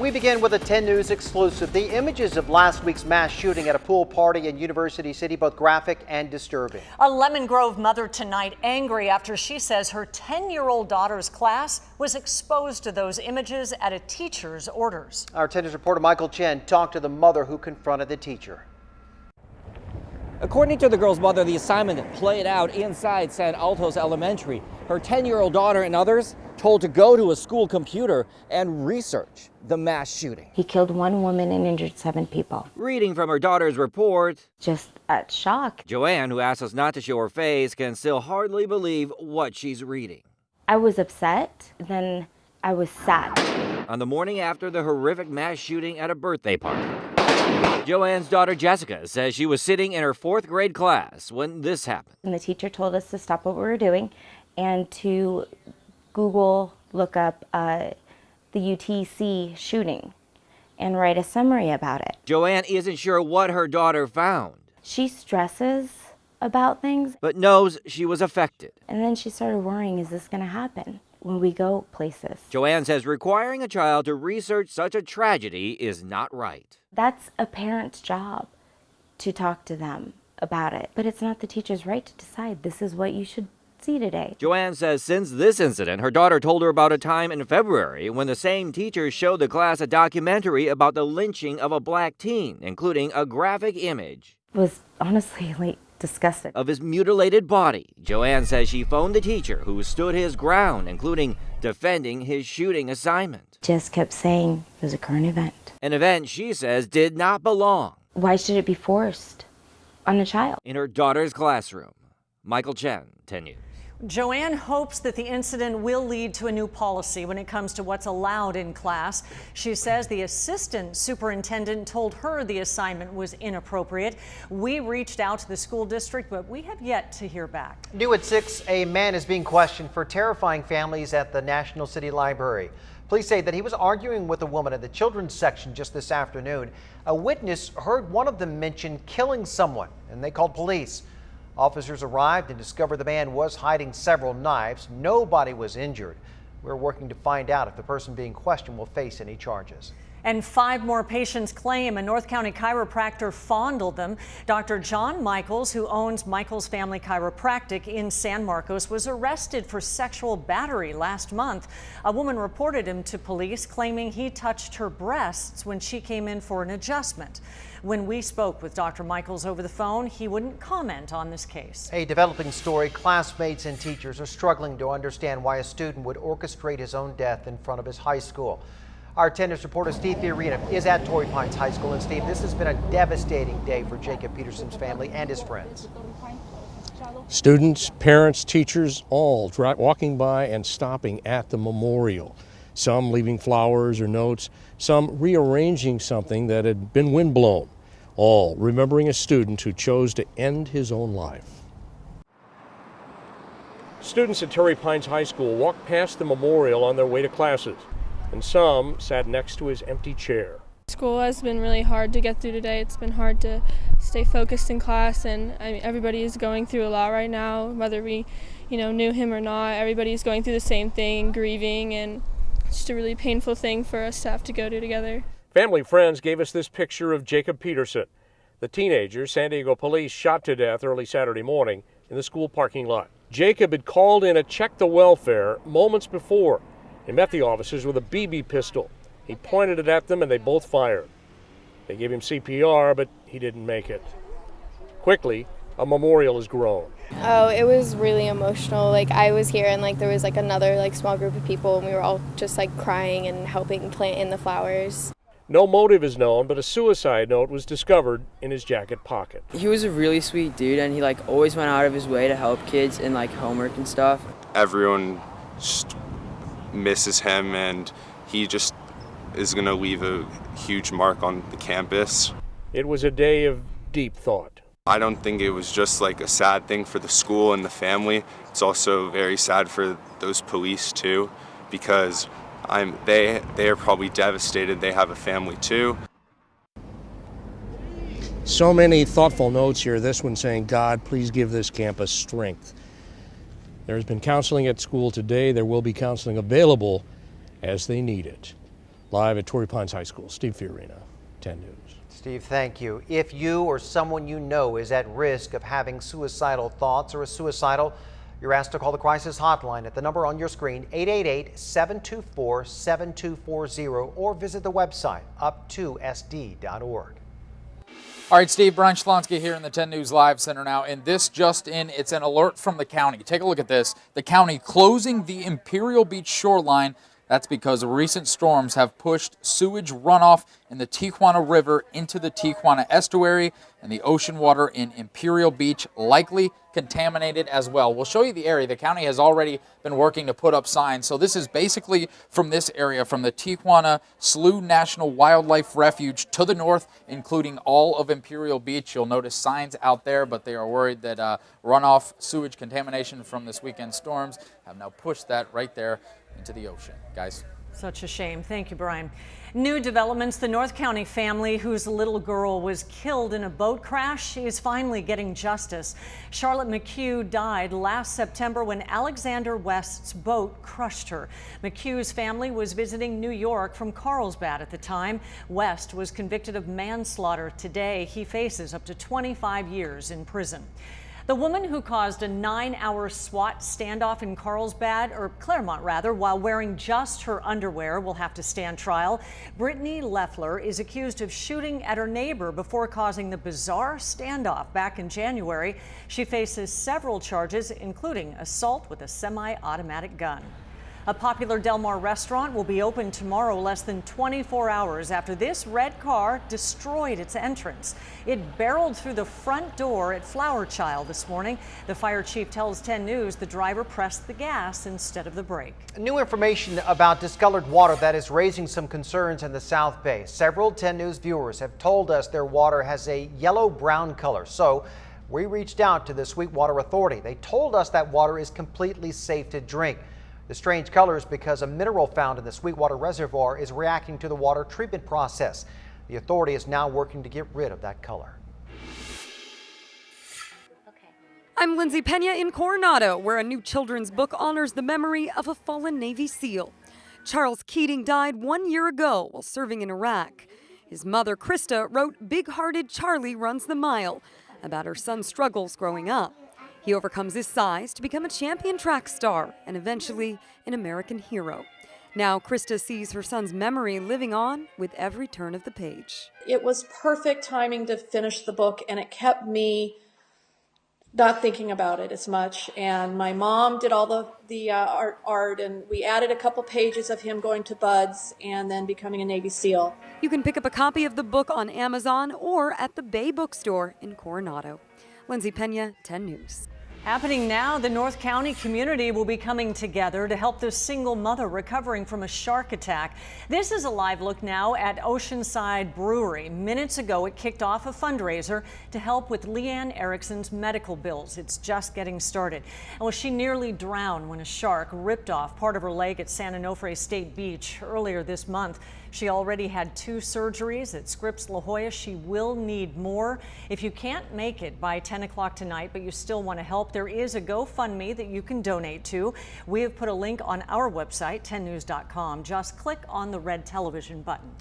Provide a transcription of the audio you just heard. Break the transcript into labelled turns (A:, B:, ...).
A: We begin with a 10 News exclusive. The images of last week's mass shooting at a pool party in University City, both graphic and disturbing.
B: A Lemon Grove mother tonight angry after she says her 10-year-old daughter's class was exposed to those images at a teacher's orders. Our 10 News reporter Michael Chen talked to the mother who confronted the teacher.
C: According to the girl's mother, the assignment played out inside San Altos Elementary. Her 10-year-old daughter and others told to go to a school computer and research the mass shooting.
D: He killed one woman and injured 7 people.
C: Reading from her daughter's report,
D: just at shock.
C: Joanne, who asked us not to show her face, can still hardly believe what she's reading.
D: I was upset, then I was sad.
C: On the morning after the horrific mass shooting at a birthday party, Joanne's daughter Jessica says she was sitting in her 4th grade class when this happened.
D: And the teacher told us to stop what we were doing and to look up the UTC shooting and write a summary about it.
C: Joanne isn't sure what her daughter found.
D: She stresses about things,
C: but knows she was affected.
D: And then she started worrying, is this going to happen when we go places?
C: Joanne says requiring a child to research such a tragedy is not right.
D: That's a parent's job to talk to them about it, but it's not the teacher's right to decide this is what you should see today.
C: Joanne says since this incident, her daughter told her about a time in February when the same teacher showed the class a documentary about the lynching of a black teen, including a graphic image.
D: It was honestly disgusting.
C: Of his mutilated body. Joanne says she phoned the teacher who stood his ground, including defending his shooting assignment.
D: Just kept saying it was a current event.
C: An event she says did not belong.
D: Why should it be forced on a child?
C: In her daughter's classroom. Michael Chen, 10 News.
B: Joanne hopes that the incident will lead to a new policy when it comes to what's allowed in class. She says the assistant superintendent told her the assignment was inappropriate. We reached out to the school district, but we have yet to hear back.
A: New at 6, a man is being questioned for terrifying families at the National City Library. Police say that he was arguing with a woman in the children's section just this afternoon. A witness heard one of them mention killing someone, and they called police. Officers arrived and discovered the man was hiding several knives. Nobody was injured. We're working to find out if the person being questioned will face any charges.
B: And 5 more patients claim a North County chiropractor fondled them. Dr. John Michaels, who owns Michaels Family Chiropractic in San Marcos, was arrested for sexual battery last month. A woman reported him to police, claiming he touched her breasts when she came in for an adjustment. When we spoke with Dr. Michaels over the phone, he wouldn't comment on this case.
A: A developing story. Classmates and teachers are struggling to understand why a student would orchestrate his own death in front of his high school. Our 10 News reporter Steve Fiorina is at Torrey Pines High School. And Steve, this has been a devastating day for Jacob Peterson's family and his friends.
E: Students, parents, teachers, all walking by and stopping at the memorial. Some leaving flowers or notes, some rearranging something that had been windblown. All remembering a student who chose to end his own life. Students at Torrey Pines High School walked past the memorial on their way to classes, and some sat next to his empty chair.
F: School has been really hard to get through today. It's been hard to stay focused in class, and everybody is going through a lot right now, whether we knew him or not. Everybody is going through the same thing, grieving, and it's just a really painful thing for us to have to go to together.
E: Family friends gave us this picture of Jacob Peterson, the teenager San Diego police shot to death early Saturday morning in the school parking lot. Jacob had called in a check the welfare moments before. He met the officers with a BB pistol. He pointed it at them and they both fired. They gave him CPR, but he didn't make it. Quickly, a memorial is grown.
G: Oh, it was really emotional. I was here and there was another small group of people, and we were all just crying and helping plant in the flowers.
E: No motive is known, but a suicide note was discovered in his jacket pocket.
H: He was a really sweet dude, and he always went out of his way to help kids in homework and stuff.
I: Everyone just misses him, and he just is going to leave a huge mark on the campus.
E: It was a day of deep thought.
I: I don't think it was just a sad thing for the school and the family. It's also very sad for those police too, because they are probably devastated. They have a family too.
E: So many thoughtful notes here. This one saying, God, please give this campus strength. There's been counseling at school today. There will be counseling available as they need it. Live at Torrey Pines High School, Steve Fiorina, 10 News.
A: Steve, thank you. If you or someone you know is at risk of having suicidal thoughts or is suicidal, you're asked to call the crisis hotline at the number on your screen, 888-724-7240, or visit the website, up2sd.org.
J: All right, Steve, Brian Schlonsky here in the 10 News Live Center now, and this just in, it's an alert from the county. Take a look at this. The county closing the Imperial Beach shoreline. That's because recent storms have pushed sewage runoff in the Tijuana River into the Tijuana estuary, and the ocean water in Imperial Beach likely contaminated as well. We'll show you the area. The county has already been working to put up signs. So this is basically from this area, from the Tijuana Slough National Wildlife Refuge to the north, including all of Imperial Beach. You'll notice signs out there, but they are worried that runoff sewage contamination from this weekend's storms have now pushed that right there into the ocean. Guys.
B: Such a shame. Thank you, Brian. New developments. The North County family whose little girl was killed in a boat crash is finally getting justice. Charlotte McHugh died last September when Alexander West's boat crushed her. McHugh's family was visiting New York from Carlsbad at the time. West was convicted of manslaughter today. He faces up to 25 years in prison. The woman who caused a 9-hour SWAT standoff in Carlsbad, or Claremont rather, while wearing just her underwear will have to stand trial. Brittany Leffler is accused of shooting at her neighbor before causing the bizarre standoff back in January. She faces several charges, including assault with a semi-automatic gun. A popular Del Mar restaurant will be open tomorrow, less than 24 hours after this red car destroyed its entrance. It barreled through the front door at Flower Child this morning. The fire chief tells 10 News the driver pressed the gas instead of the brake.
A: New information about discolored water that is raising some concerns in the South Bay. Several 10 News viewers have told us their water has a yellow-brown color. So we reached out to the Sweetwater Authority. They told us that water is completely safe to drink. The strange color is because a mineral found in the Sweetwater Reservoir is reacting to the water treatment process. The authority is now working to get rid of that color.
K: I'm Lindsay Pena in Coronado, where a new children's book honors the memory of a fallen Navy SEAL. Charles Keating died 1 year ago while serving in Iraq. His mother, Krista, wrote Big-Hearted Charlie Runs the Mile about her son's struggles growing up. He overcomes his size to become a champion track star and eventually an American hero. Now Krista sees her son's memory living on with every turn of the page.
L: It was perfect timing to finish the book, and it kept me not thinking about it as much. And my mom did all the art, and we added a couple pages of him going to BUD/S and then becoming a Navy SEAL.
K: You can pick up a copy of the book on Amazon or at the Bay Bookstore in Coronado. Lindsay Pena, 10 News.
B: Happening now, the North County community will be coming together to help this single mother recovering from a shark attack. This is a live look now at Oceanside Brewery. Minutes ago, it kicked off a fundraiser to help with Leanne Erickson's medical bills. It's just getting started. And well, she nearly drowned when a shark ripped off part of her leg at San Onofre State Beach earlier this month. She already had 2 surgeries at Scripps La Jolla. She will need more. If you can't make it by 10 o'clock tonight, but you still want to help, there is a GoFundMe that you can donate to. We have put a link on our website, 10news.com. Just click on the red television button.